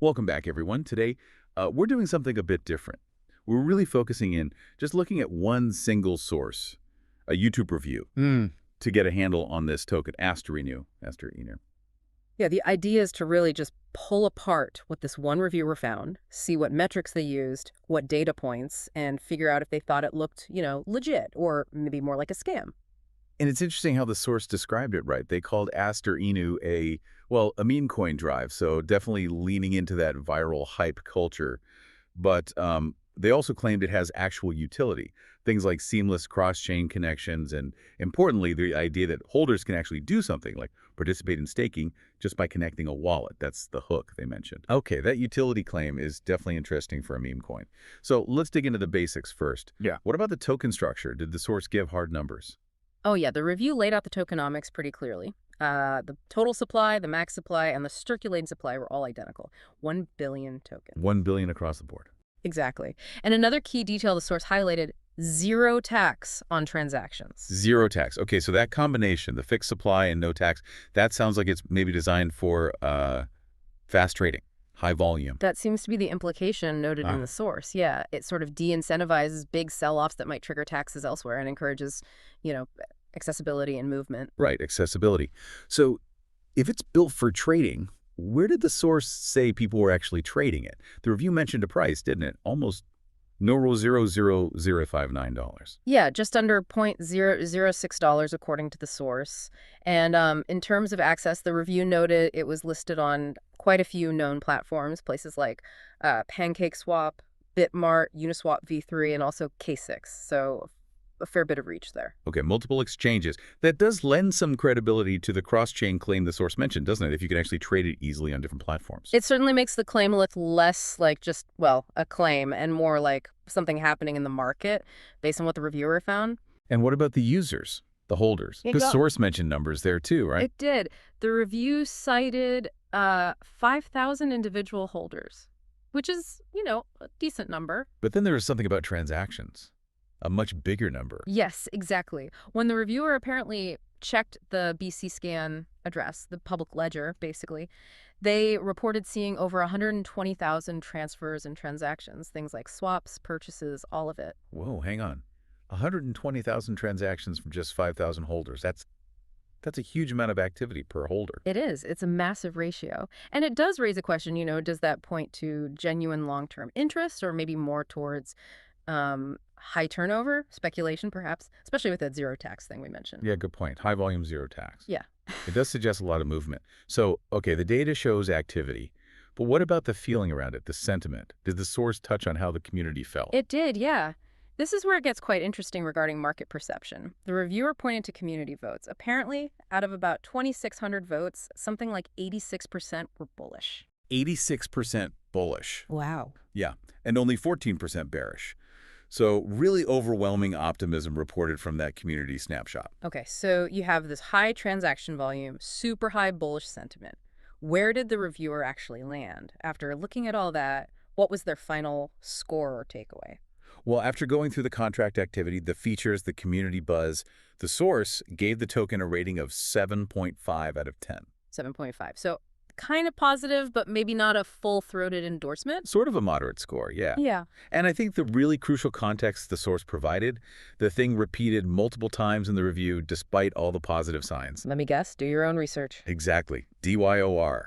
Welcome back, everyone. Today, we're doing something a bit different. We're really focusing in just looking at one single source, a YouTube review, Mm. to get a handle on this token, Aster. Aster. Yeah, the idea is to really just pull apart what this one reviewer found, see what metrics they used, what data points, and figure out if they thought it looked, legit or maybe more like a scam. And it's interesting how the source described it, right? They called Aster a meme coin drive, so definitely leaning into that viral hype culture. But they also claimed it has actual utility, things like seamless cross-chain connections, and importantly, the idea that holders can actually do something like participate in staking just by connecting a wallet. That's the hook they mentioned. Okay, that utility claim is definitely interesting for a meme coin. So let's dig into the basics first. Yeah. What about the token structure? Did the source give hard numbers? Oh, yeah, the review laid out the tokenomics pretty clearly. The total supply, the max supply, and the circulating supply were all identical. 1 billion tokens. 1 billion across the board. Exactly. And another key detail the source highlighted, zero tax on transactions. Zero tax. Okay, so that combination, the fixed supply and no tax, that sounds like it's maybe designed for fast trading, high volume. That seems to be the implication noted in the source. Yeah, it sort of de-incentivizes big sell-offs that might trigger taxes elsewhere and encourages, accessibility and movement. Right, accessibility. So if it's built for trading, where did the source say people were actually trading it? The review mentioned a price, didn't it? Almost $0.00059. Yeah, just under $0.006 according to the source. And in terms of access, the review noted it was listed on quite a few known platforms, places like PancakeSwap, Bitmart, Uniswap v3, and also K6. So a fair bit of reach there. Okay, multiple exchanges. That does lend some credibility to the cross-chain claim the source mentioned, doesn't it? If you can actually trade it easily on different platforms. It certainly makes the claim look less like just, well, a claim and more like something happening in the market based on what the reviewer found. And what about the users, the holders? The source mentioned numbers there too, right? It did. The review cited 5,000 individual holders, which is, a decent number. But then there was something about transactions, a much bigger number. Yes, exactly. When the reviewer apparently checked the BC Scan address, the public ledger, basically, they reported seeing over 120,000 transfers and transactions, things like swaps, purchases, all of it. Whoa, hang on. 120,000 transactions from just 5,000 holders. That's a huge amount of activity per holder. It is. It's a massive ratio. And it does raise a question, does that point to genuine long-term interest or maybe more towards high turnover, speculation perhaps, especially with that zero tax thing we mentioned. Yeah, good point. High volume, zero tax. Yeah. It does suggest a lot of movement. So, okay, the data shows activity, but what about the feeling around it, the sentiment? Did the source touch on how the community felt? It did, yeah. This is where it gets quite interesting regarding market perception. The reviewer pointed to community votes. Apparently, out of about 2,600 votes, something like 86% were bullish. 86% bullish. Wow. Yeah, and only 14% bearish. So really overwhelming optimism reported from that community snapshot. Okay, so you have this high transaction volume, super high bullish sentiment. Where did the reviewer actually land? After looking at all that, what was their final score or takeaway? Well, after going through the contract activity, the features, the community buzz, the source gave the token a rating of 7.5 out of 10. 7.5. So kind of positive, but maybe not a full-throated endorsement? Sort of a moderate score, yeah. Yeah. And I think the really crucial context the source provided, the thing repeated multiple times in the review despite all the positive signs. Let me guess, do your own research. Exactly. DYOR.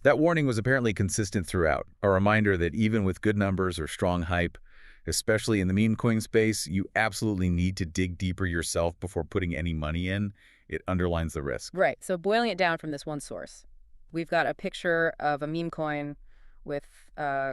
That warning was apparently consistent throughout, a reminder that even with good numbers or strong hype, especially in the meme coin space, you absolutely need to dig deeper yourself before putting any money in. It underlines the risk. Right. So boiling it down from this one source, we've got a picture of a meme coin with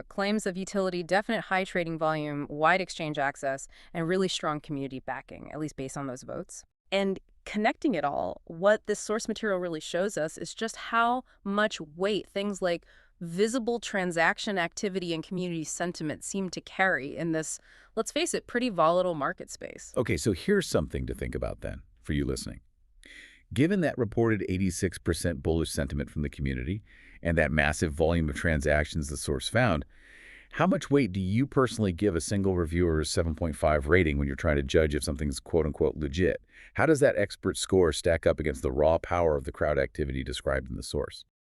claims of utility, definite high trading volume, wide exchange access, and really strong community backing, at least based on those votes. And connecting it all, what this source material really shows us is just how much weight things like visible transaction activity and community sentiment seem to carry in this, let's face it, pretty volatile market space. Okay, so here's something to think about then for you listening. Given that reported 86% bullish sentiment from the community and that massive volume of transactions the source found, how much weight do you personally give a single reviewer's 7.5 rating when you're trying to judge if something's quote-unquote legit? How does that expert score stack up against the raw power of the crowd activity described in the source?